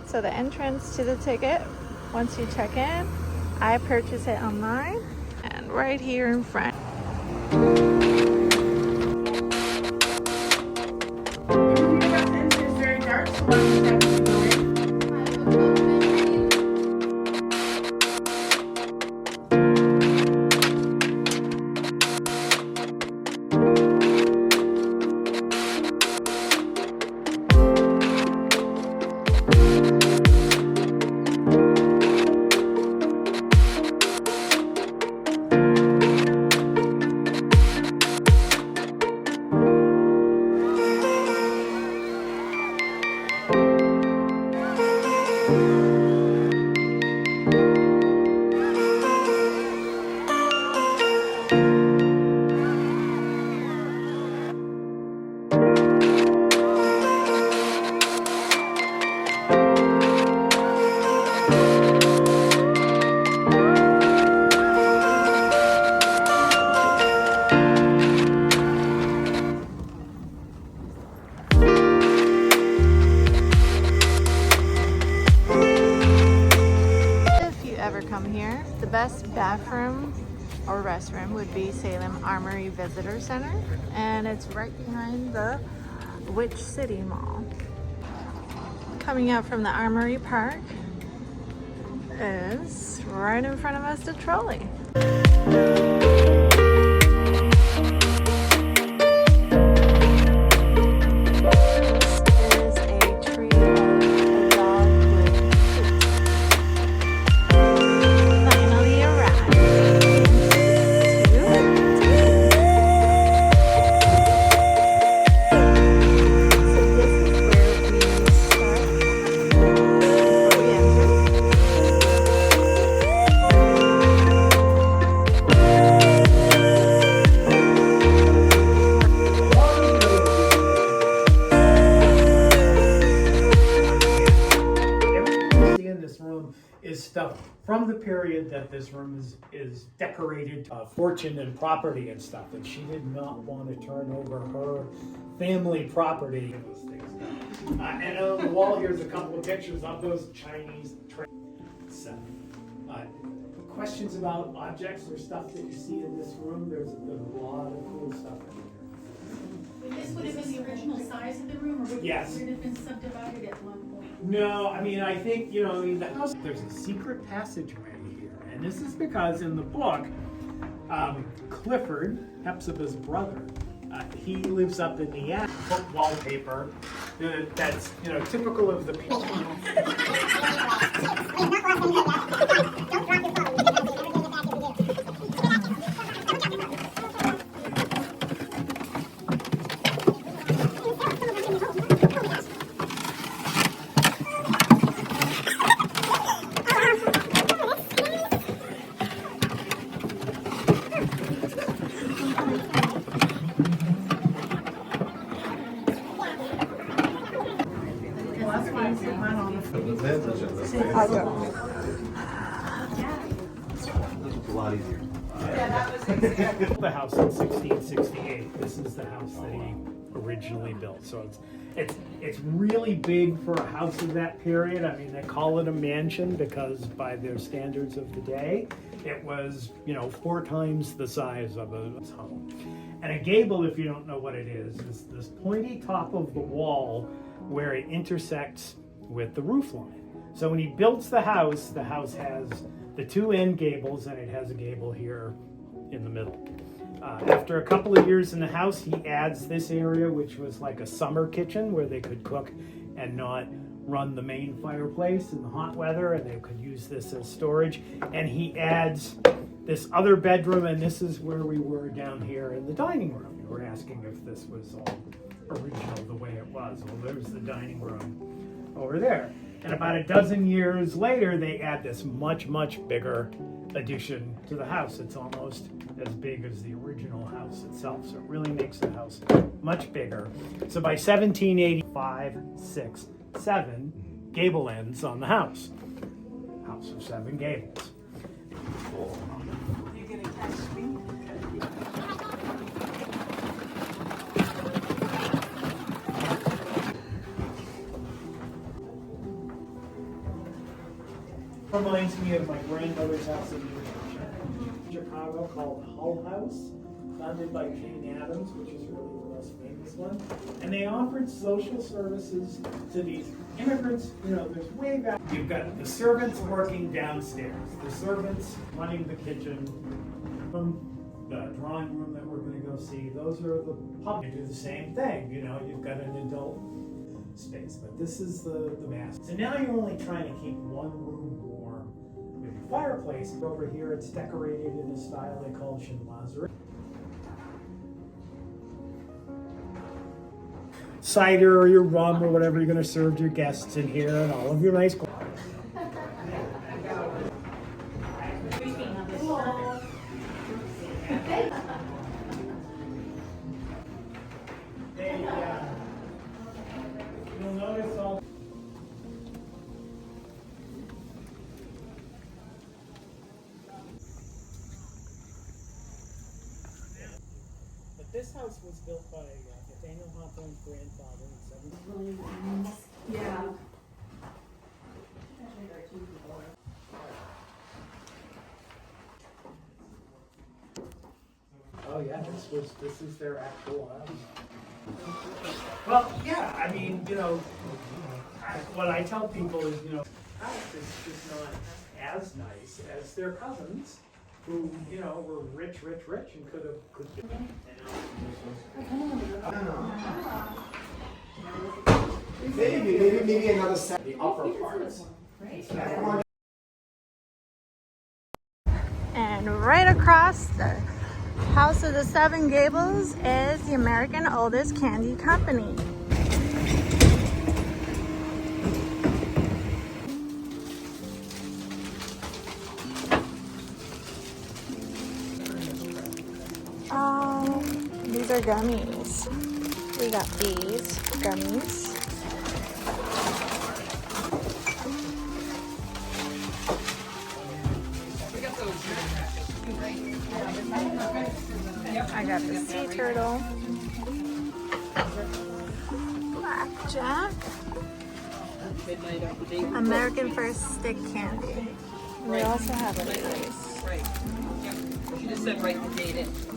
So the entrance to the ticket, once you check in, I purchase it online and right here in front. Come here, the best bathroom or restroom would be Salem Armory Visitor Center, and it's right behind the Witch City Mall. Coming out from the Armory Park is right in front of us the trolley. Is stuff from the period that this room is decorated, fortune and property and stuff, and she did not want to turn over her family property. And on the wall here's a couple of pictures of those Chinese trays. Questions about objects or stuff that you see in this room? There's a lot of cool stuff in here. This would have been the original size of the room, or would it Yes. have been subdivided at one point? No, I mean, I think, the house, there's a secret passageway here. And this is because in the book, Clifford, Hepzibah's brother, he lives up in the attic. Book wallpaper that's, typical of the people. The house in 1668. This is the house that he originally built. So it's really big for a house of that period. I mean, they call it a mansion because by their standards of the day, it was 4 times the size of a home. And a gable, if you don't know what it is this pointy top of the wall where it intersects with the roof line. So when he builds the house has the 2 end gables, and it has a gable here in the middle. After a couple of years in the house, he adds this area, which was like a summer kitchen where they could cook and not run the main fireplace in the hot weather, and they could use this as storage. And he adds this other bedroom, and this is where we were down here in the dining room. You were asking if this was all original the way it was. Well, there's the dining room over there. And about a dozen years later, they add this much, much bigger addition to the house. It's almost as big as the original house itself. So it really makes the house much bigger. So by 1785, 6, 7 gable ends on the house. House of 7 gables. You're gonna catch me? reminds me of my grandmother's house in New Hampshire, Chicago, called Hull House, founded by Jane Addams, which is really the most famous one. And they offered social services to these immigrants. You know, there's way back. You've got the servants working downstairs, the servants running the kitchen, the drawing room that we're going to go see. Those are the public. You do the same thing. You know, you've got an adult space, but this is the master. So now you're only trying to keep one room warm with your fireplace. Over here, it's decorated in a style they call chinoiserie. Cider or your rum or whatever you're going to serve your guests in here, and all of your nice. You'll notice all. But this house was built by Nathaniel Hawthorne's grandfather in 17. Yeah. Oh yeah, this is their actual house. Well, yeah, I mean, you know, what I tell people is, you know, house is just not as nice as their cousins, who, you know, were rich, and could. Maybe another set. The upper parts. And right across the House of the Seven Gables is the American oldest candy company. These are gummies. We got these gummies. I got the sea turtle, blackjack, American First stick candy. And they also have a place. Right. Yep. She just said write the date in.